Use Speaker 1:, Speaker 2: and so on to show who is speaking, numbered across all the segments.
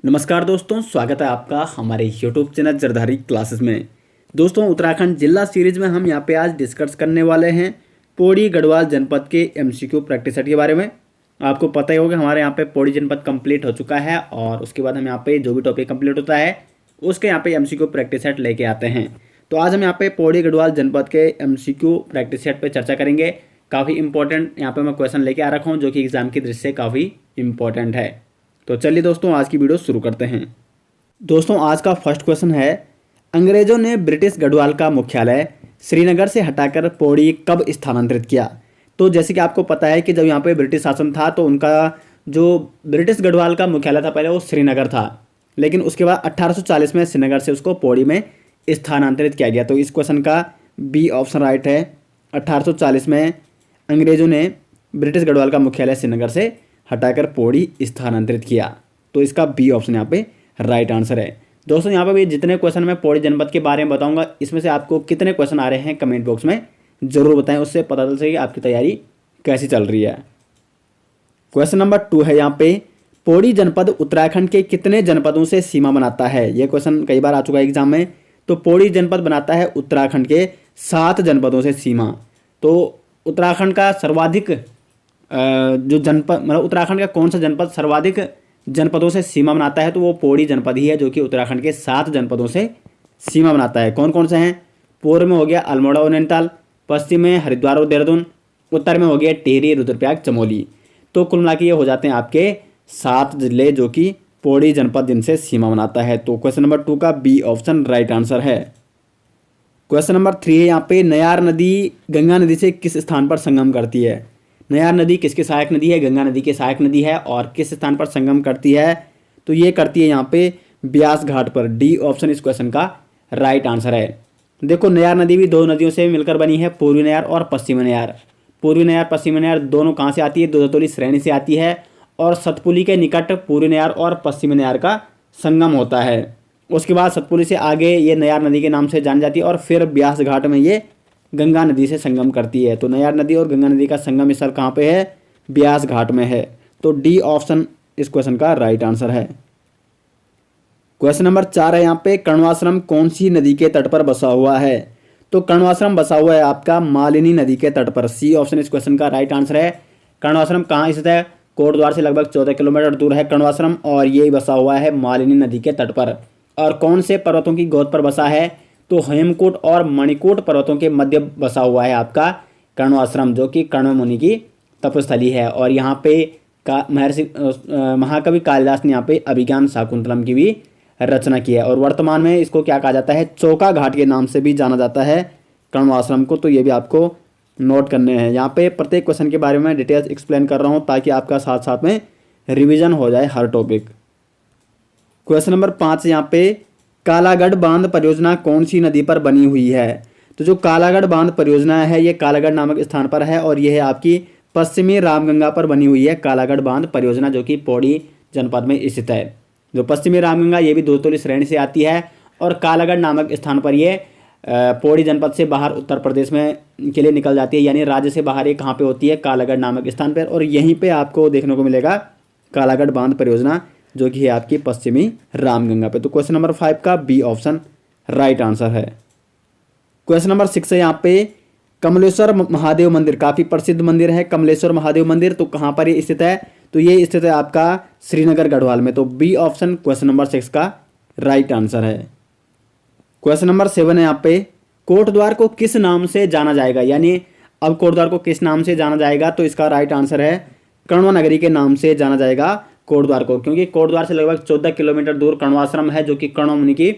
Speaker 1: नमस्कार दोस्तों, स्वागत है आपका हमारे यूट्यूब चैनल जरधारी क्लासेस में। दोस्तों, उत्तराखंड जिला सीरीज में हम यहाँ पे आज डिस्कस करने वाले हैं पौड़ी गढ़वाल जनपद के एमसीक्यू प्रैक्टिस सेट के बारे में। आपको पता ही होगा हमारे यहाँ पे पौड़ी जनपद कंप्लीट हो चुका है और उसके बाद हम यहाँ पे जो भी टॉपिक कंप्लीट होता है उसके यहाँ पे एमसीक्यू प्रैक्टिस सेट लेके आते हैं। तो आज हम यहाँ पे पौड़ी गढ़वाल जनपद के एमसीक्यू प्रैक्टिस सेट पर चर्चा करेंगे। काफ़ी इंपॉर्टेंट यहाँ पे मैं क्वेश्चन लेके आ रखा हूँ जो कि एग्जाम की दृष्टि से काफ़ी इंपॉर्टेंट है। तो चलिए दोस्तों, आज की वीडियो शुरू करते हैं। दोस्तों, आज का फर्स्ट क्वेश्चन है, अंग्रेजों ने ब्रिटिश गढ़वाल का मुख्यालय श्रीनगर से हटाकर पौड़ी कब स्थानांतरित किया? तो जैसे कि आपको पता है कि जब यहाँ पे ब्रिटिश शासन था तो उनका जो ब्रिटिश गढ़वाल का मुख्यालय था पहले वो श्रीनगर था, लेकिन उसके बाद 1840 में श्रीनगर से उसको पौड़ी में स्थानांतरित किया गया। तो इस क्वेश्चन का बी ऑप्शन राइट है। 1840 में अंग्रेजों ने ब्रिटिश गढ़वाल का मुख्यालय श्रीनगर से हटाकर पौड़ी स्थानांतरित किया। तो इसका बी ऑप्शन यहाँ पे राइट आंसर है। दोस्तों, यहाँ पे भी जितने क्वेश्चन मैं पौड़ी जनपद के बारे में बताऊंगा, इसमें से आपको कितने क्वेश्चन आ रहे हैं कमेंट बॉक्स में जरूर बताएं, उससे पता चल सके आपकी तैयारी कैसी चल रही है। क्वेश्चन नंबर 2 है यहाँ पे, पौड़ी जनपद उत्तराखंड के कितने जनपदों से सीमा बनाता है? ये क्वेश्चन कई बार आ चुका है एग्जाम में। तो पौड़ी जनपद बनाता है उत्तराखंड के 7 जनपदों से सीमा। तो उत्तराखंड का सर्वाधिक जो जनपद मतलब उत्तराखंड का कौन सा जनपद सर्वाधिक जनपदों से सीमा बनाता है? तो वो पौड़ी जनपद ही है जो कि उत्तराखंड के 7 जनपदों से सीमा बनाता है। कौन कौन से हैं? पूर्व में हो गया अल्मोड़ा और नैनीताल, पश्चिम में हरिद्वार और देहरादून, उत्तर में हो गया टिहरी, रुद्रप्रयाग, चमोली। तो कुल मिला के ये हो जाते हैं आपके 7 जिले जो कि पौड़ी जनपद जिनसे सीमा बनाता है। तो क्वेश्चन नंबर 2 का बी ऑप्शन राइट आंसर है। क्वेश्चन नंबर 3 है यहाँ पे, नयार नदी गंगा नदी से किस स्थान पर संगम करती है? नयार नदी किसकी सहायक नदी है? गंगा नदी की सहायक नदी है। और किस स्थान पर संगम करती है? तो ये करती है यहाँ पे ब्यास घाट पर। डी ऑप्शन इस क्वेश्चन का राइट आंसर है। देखो, नयार नदी भी 2 नदियों से मिलकर बनी है, पूर्वी नयार और पश्चिमी नयार। पूर्वी नयार पश्चिमी नयार दोनों कहाँ से आती है? दुधौली श्रेणी से आती है और सतपुली के निकट पूर्वी नयार और पश्चिमी नयार का संगम होता है। उसके बाद सतपुली से आगे ये नयार नदी के नाम से जानी जाती है और फिर ब्यास घाट में ये गंगा नदी से संगम करती है। तो नयार नदी और गंगा नदी का संगम स्थल कहाँ पे है? ब्यास घाट में है। तो डी ऑप्शन इस क्वेश्चन का राइट आंसर है। क्वेश्चन नंबर 4 है यहाँ पे, कर्णवाश्रम कौन सी नदी के तट पर बसा हुआ है? तो कर्णवाश्रम बसा हुआ है आपका मालिनी नदी के तट पर। सी ऑप्शन इस क्वेश्चन का राइट आंसर है। कर्णवाश्रम कहाँ स्थित है? कोटद्वार से लगभग 14 किलोमीटर दूर है कर्णवाश्रम और ये बसा हुआ है मालिनी नदी के तट पर। और कौन से पर्वतों की गोद पर बसा है? तो हेमकूट और मणिकूट पर्वतों के मध्य बसा हुआ है आपका कर्णवाश्रम, जो कि कण्व मुनि की तपस्थली है। और यहाँ पे महर्षि महाकवि कालिदास ने यहाँ पे अभिज्ञान शाकुंतलम की भी रचना की है। और वर्तमान में इसको क्या कहा जाता है? चौका घाट के नाम से भी जाना जाता है कर्णवाश्रम को। तो ये भी आपको नोट करने हैं। यहाँ पे प्रत्येक क्वेश्चन के बारे में डिटेल्स एक्सप्लेन कर रहा हूँ ताकि आपका साथ साथ में रिविजन हो जाए हर टॉपिक। क्वेश्चन नंबर 5 यहाँ पे, कालागढ़ बांध परियोजना कौन सी नदी पर बनी हुई है? तो जो कालागढ़ बांध परियोजना है ये कालागढ़ नामक स्थान पर है और यह है आपकी पश्चिमी रामगंगा पर बनी हुई है। कालागढ़ बांध परियोजना जो कि पौड़ी जनपद में स्थित है। जो पश्चिमी रामगंगा ये भी दुधौली श्रेणी से आती है और कालागढ़ नामक स्थान पर ये पौड़ी जनपद से बाहर उत्तर प्रदेश में के लिए निकल जाती है, यानी राज्य से बाहर ये कहाँ पे होती है? कालागढ़ नामक स्थान पर। और यहीं पर आपको देखने को मिलेगा कालागढ़ बांध परियोजना जो कि है आपकी पश्चिमी रामगंगा पे। तो क्वेश्चन नंबर 5 का बी ऑप्शन राइट आंसर है। क्वेश्चन नंबर 6 है यहाँ पे, कमलेश्वर महादेव मंदिर काफ़ी प्रसिद्ध मंदिर है कमलेश्वर महादेव मंदिर। तो कहाँ पर ये स्थित है? तो ये स्थित है आपका श्रीनगर गढ़वाल में। तो बी ऑप्शन क्वेश्चन नंबर 6 का राइट आंसर है। क्वेश्चन नंबर 7 है यहाँ पे, कोटद्वार को किस नाम से जाना जाएगा? यानी अब कोटद्वार को किस नाम से जाना जाएगा? तो इसका राइट आंसर है कण्व नगरी के नाम से जाना जाएगा कोटद्वार को, क्योंकि कोटद्वार से लगभग 14 किलोमीटर दूर कर्णवाश्रम है जो कि कण्व मुनि की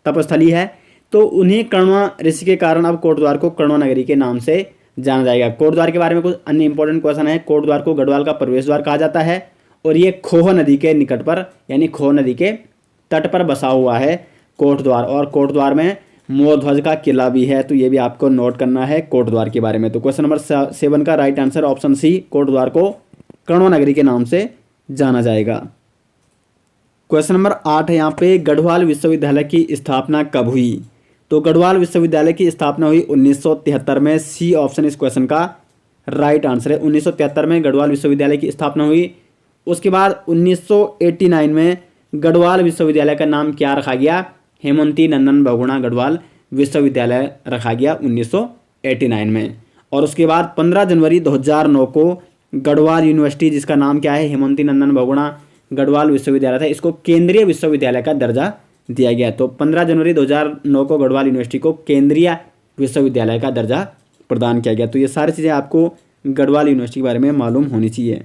Speaker 1: तपस्थली है। तो उन्हीं कण्व ऋषि के कारण अब कोटद्वार को कण्व नगरी के नाम से जाना जाएगा। कोटद्वार के बारे में कुछ अन्य इंपॉर्टेंट क्वेश्चन है। कोटद्वार को गढ़वाल का प्रवेश द्वार कहा जाता है और ये खोह नदी के निकट पर यानी खोह नदी के तट पर बसा हुआ है कोटद्वार। और कोटद्वार में मोर ध्वज का किला भी है। तो ये भी आपको नोट करना है कोटद्वार के बारे में। तो क्वेश्चन नंबर 7 का right answer option C, Kotdwar को कण्व नगरी के नाम से जाना जाएगा। क्वेश्चन नंबर 8 है यहाँ पे, गढ़वाल विश्वविद्यालय की स्थापना कब हुई? तो गढ़वाल विश्वविद्यालय की स्थापना हुई 1973 में। सी ऑप्शन इस क्वेश्चन का राइट आंसर है। 1973 में गढ़वाल विश्वविद्यालय की स्थापना हुई। उसके बाद 1989 में गढ़वाल विश्वविद्यालय का नाम क्या रखा गया? हेमंती नंदन बहुगुणा गढ़वाल विश्वविद्यालय रखा गया 1989 में। और उसके बाद 15 जनवरी 2009 को गढ़वाल यूनिवर्सिटी, जिसका नाम क्या है? हेमंती नंदन बहुगुणा गढ़वाल विश्वविद्यालय था, इसको केंद्रीय विश्वविद्यालय का दर्जा दिया गया। तो 15 जनवरी 2009 को गढ़वाल यूनिवर्सिटी को केंद्रीय विश्वविद्यालय का दर्जा प्रदान किया गया। तो ये सारी चीज़ें आपको गढ़वाल यूनिवर्सिटी के बारे में मालूम होनी चाहिए।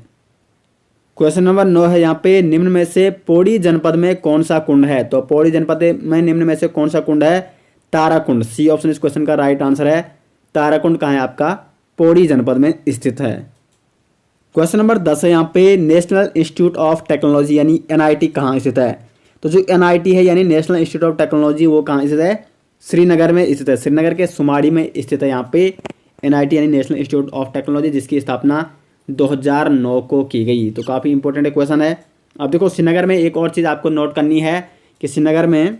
Speaker 1: क्वेश्चन नंबर 9 है यहाँ पे, निम्न में से पौड़ी जनपद में कौन सा कुंड है? तो पौड़ी जनपद में निम्न में से कौन सा कुंड है? ताराकुंड। सी ऑप्शन इस क्वेश्चन का राइट आंसर है। ताराकुंड कहाँ है? आपका पौड़ी जनपद में स्थित है। क्वेश्चन नंबर 10 है यहाँ पे, नेशनल इंस्टीट्यूट ऑफ टेक्नोलॉजी यानी NIT कहाँ स्थित है? तो जो NIT है यानी नेशनल इंस्टीट्यूट ऑफ टेक्नोलॉजी, वो कहाँ स्थित है? श्रीनगर में स्थित है। श्रीनगर के सुमाड़ी में स्थित है यहाँ पे NIT यानी नेशनल इंस्टीट्यूट ऑफ टेक्नोलॉजी, जिसकी स्थापना 2009 को की गई। तो काफ़ी इंपॉर्टेंट क्वेश्चन है। अब देखो, श्रीनगर में एक और चीज़ आपको नोट करनी है कि श्रीनगर में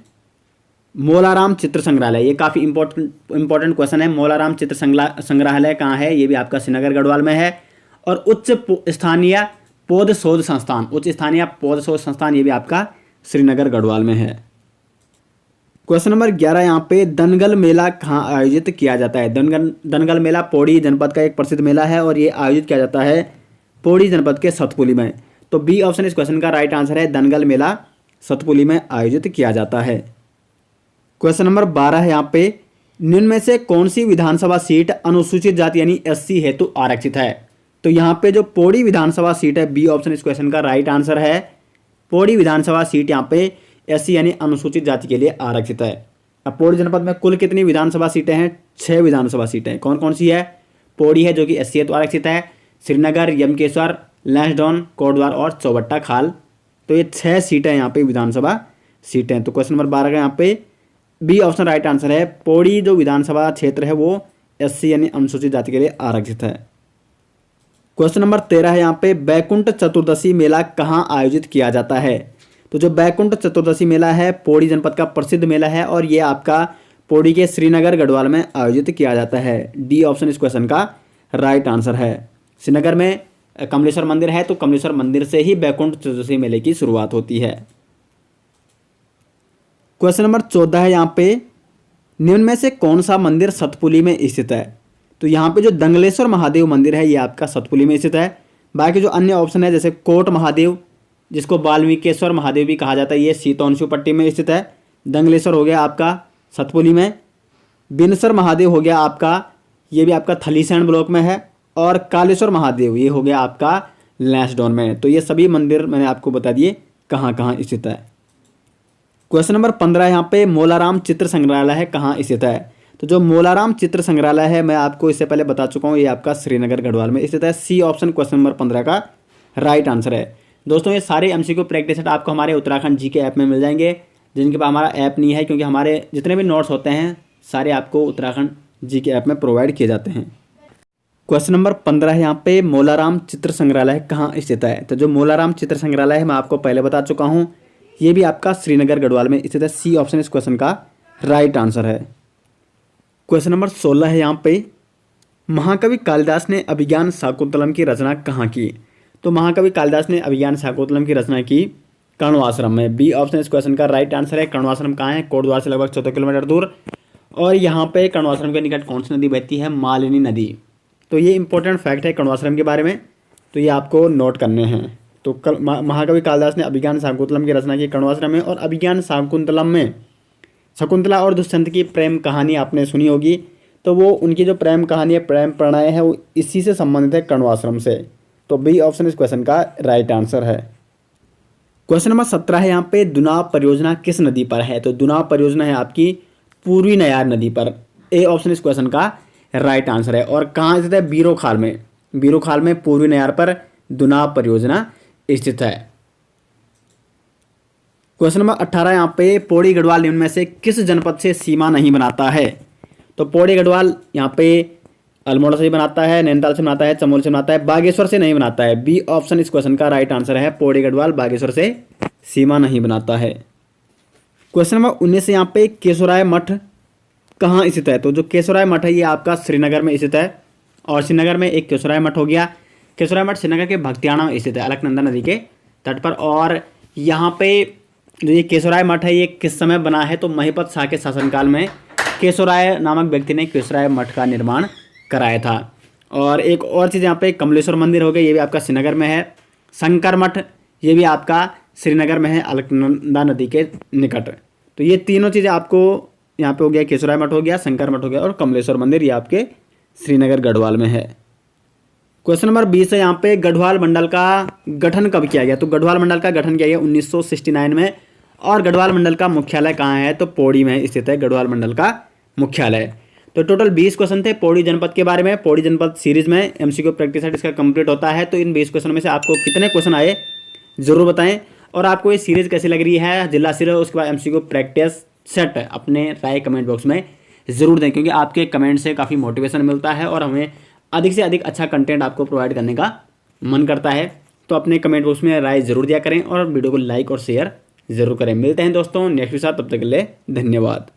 Speaker 1: मोलाराम चित्र संग्रहालय, ये काफ़ी इंपॉर्टेंट क्वेश्चन है। मोलाराम चित्र संग्रहालय कहाँ है? ये भी आपका श्रीनगर गढ़वाल में है। और उच्च स्थानीय पौध शोध संस्थान, उच्च स्थानीय पौध शोध संस्थान, ये भी आपका श्रीनगर गढ़वाल में है। क्वेश्चन नंबर 11 यहाँ पे, दनगल मेला कहाँ आयोजित किया जाता है? दनगल मेला पौड़ी जनपद का एक प्रसिद्ध मेला है और ये आयोजित किया जाता है पौड़ी जनपद के सतपुली में। तो बी ऑप्शन इस क्वेश्चन का राइट आंसर है। दनगल मेला सतपुली में आयोजित किया जाता है। क्वेश्चन नंबर 12 है यहाँ पे, निम्न में से कौन सी विधानसभा सीट अनुसूचित जाति यानी SC हेतु आरक्षित है? तो यहाँ पे जो पौड़ी विधानसभा सीट है, बी ऑप्शन इस क्वेश्चन का राइट आंसर है। पौड़ी विधानसभा सीट यहाँ पे SC यानी अनुसूचित जाति के लिए आरक्षित है। अब पौड़ी जनपद में कुल कितनी विधानसभा सीटें हैं? 6 विधानसभा सीटें। कौन कौन सी है? पौड़ी है जो कि SC हेतु आरक्षित है, श्रीनगर, यमकेश्वर, लैंसडौन, कोटद्वार और चौबट्टा खाल। तो ये 6 सीटें यहाँ पे विधानसभा सीटें। तो क्वेश्चन नंबर 12 का यहाँ पे बी ऑप्शन राइट आंसर है। पौड़ी जो विधानसभा क्षेत्र है वो SC यानी अनुसूचित जाति के लिए आरक्षित है। क्वेश्चन नंबर 13 है यहाँ पे, बैकुंठ चतुर्दशी मेला कहाँ आयोजित किया जाता है? तो जो बैकुंठ चतुर्दशी मेला है पौड़ी जनपद का प्रसिद्ध मेला है और ये आपका पौड़ी के श्रीनगर गढ़वाल में आयोजित किया जाता है। डी ऑप्शन इस क्वेश्चन का राइट आंसर है। श्रीनगर में कमलेश्वर मंदिर है, तो कमलेश्वर मंदिर से ही बैकुंठ चतुर्दशी मेले की शुरुआत होती है। क्वेश्चन नंबर 14 है यहाँ पे, निम्न में से कौन सा मंदिर सतपुली में स्थित है? तो यहाँ पे जो दंगलेश्वर महादेव मंदिर है ये आपका सतपुली में स्थित है। बाकी जो अन्य ऑप्शन है जैसे कोट महादेव, जिसको वाल्मीकेश्वर महादेव भी कहा जाता है, ये सीतोंशु पट्टी में स्थित है। दंगलेश्वर हो गया आपका सतपुली में। बिनसर महादेव हो गया आपका, ये भी आपका थलीसैंण ब्लॉक में है। और कालेश्वर महादेव ये हो गया आपका लैंसडौन में। तो ये सभी मंदिर मैंने आपको बता दिए कहाँ कहाँ स्थित है। क्वेश्चन नंबर 15 यहाँ पे, मोलाराम चित्र संग्रहालय है कहाँ स्थित है? तो जो मोलाराम चित्र संग्रहालय है मैं आपको इससे पहले बता चुका हूँ, ये आपका श्रीनगर गढ़वाल में स्थित है। सी ऑप्शन क्वेश्चन नंबर 15 का राइट आंसर है। दोस्तों ये सारे MCQ प्रैक्टिस सेट आपको हमारे उत्तराखंड जी के ऐप में मिल जाएंगे, जिनके पास हमारा ऐप नहीं है, क्योंकि हमारे जितने भी नोट्स होते हैं सारे आपको उत्तराखंड जी के ऐप में प्रोवाइड किए जाते हैं। क्वेश्चन नंबर 15 है यहाँ पे, मोलाराम चित्र संग्रहालय कहाँ स्थित है? तो जो मोलाराम चित्र संग्रहालय है मैं आपको पहले बता चुका हूँ, ये भी आपका श्रीनगर गढ़वाल में स्थित है। सी ऑप्शन इस क्वेश्चन का राइट आंसर है। क्वेश्चन नंबर 16 है यहाँ पे, महाकवि कालिदास ने अभिज्ञान शाकुंतलम की रचना कहाँ की? तो महाकवि कालिदास ने अभिज्ञान शाकुंतलम की रचना की कण्वाश्रम में। बी ऑप्शन इस क्वेश्चन का राइट आंसर है। कण्वाश्रम कहाँ है? कोटद्वार से लगभग 14 किलोमीटर दूर। और यहाँ पे कण्वाश्रम के निकट कौन सी नदी बहती है? मालिनी नदी। तो ये इंपॉर्टेंट फैक्ट है कण्वाश्रम के बारे में, तो ये आपको नोट करने हैं। तो महाकवि कालिदास ने अभिज्ञान शाकुंतलम की रचना की कण्वाश्रम में। और अभिज्ञान शाकुंतलम में शकुंतला और दुष्यंत की प्रेम कहानी आपने सुनी होगी, तो वो उनकी जो प्रेम कहानी है, प्रेम प्रणय है, वो इसी से संबंधित है, कण्वाश्रम से। तो बी ऑप्शन इस क्वेश्चन का राइट आंसर है। क्वेश्चन नंबर 17 है यहाँ पे, दुनाव परियोजना किस नदी पर है? तो दुनाव परियोजना है आपकी पूर्वी नयार नदी पर। ए ऑप्शन इस क्वेश्चन का राइट आंसर है। और कहाँ स्थित है? बीरोखाल में। बीरोखाल में पूर्वी नयार पर दुनाव परियोजना स्थित है। क्वेश्चन नंबर 18 यहाँ पे, पौड़ी गढ़वाल निम्न में से किस जनपद से सीमा नहीं बनाता है? तो पौड़ी गढ़वाल यहाँ पे अल्मोड़ा से बनाता है, नैनीताल से बनाता है, चमोली से बनाता है, बागेश्वर से नहीं बनाता है। बी ऑप्शन इस क्वेश्चन का राइट आंसर है। पौड़ी गढ़वाल बागेश्वर से सीमा नहीं बनाता है। क्वेश्चन नंबर 19 यहाँ पे, केशोराय मठ कहाँ स्थित है? तो जो केशोराय मठ है ये आपका श्रीनगर में स्थित है। और श्रीनगर में एक केशोराय मठ हो गया। केशोराय मठ श्रीनगर के भक्तियाना में स्थित है, अलकनंदा नदी के तट पर। और यहाँ पे जो ये केशवराय मठ है ये किस समय बना है, तो महिपत शाह के शासनकाल में केशवराय नामक व्यक्ति ने केशवराय मठ का निर्माण कराया था। और एक और चीज़ यहाँ पे कमलेश्वर मंदिर हो गया, ये भी आपका श्रीनगर में है। शंकर मठ ये भी आपका श्रीनगर में है, अलकनंदा नदी के निकट। तो ये तीनों चीज़ें आपको यहाँ पे हो गया, केशवराय मठ हो गया, शंकर मठ हो गया और कमलेश्वर मंदिर, ये आपके श्रीनगर गढ़वाल में है। क्वेश्चन नंबर 20 है यहाँ पे, गढ़वाल मंडल का गठन कब किया गया? तो गढ़वाल मंडल का गठन किया गया 1969 में। और गढ़वाल मंडल का मुख्यालय कहाँ है? तो पौड़ी में स्थित है गढ़वाल मंडल का मुख्यालय। तो टोटल 20 क्वेश्चन थे पौड़ी जनपद के बारे में। पौड़ी जनपद सीरीज में एमसीक्यू प्रैक्टिस सेट इसका कंप्लीट होता है। तो इन 20 क्वेश्चन में से आपको कितने क्वेश्चन आए जरूर बताएं, और आपको ये सीरीज कैसी लग रही है, जिला सीरीज उसके बाद एमसीक्यू प्रैक्टिस सेट, अपने राय कमेंट बॉक्स में ज़रूर दें, क्योंकि आपके कमेंट से काफ़ी मोटिवेशन मिलता है और हमें अधिक से अधिक अच्छा कंटेंट आपको प्रोवाइड करने का मन करता है। तो अपने कमेंट बॉक्स में राय ज़रूर दिया करें और वीडियो को लाइक और शेयर ज़रूर करें। मिलते हैं दोस्तों नेक्स्ट के साथ, तब तक के लिए धन्यवाद।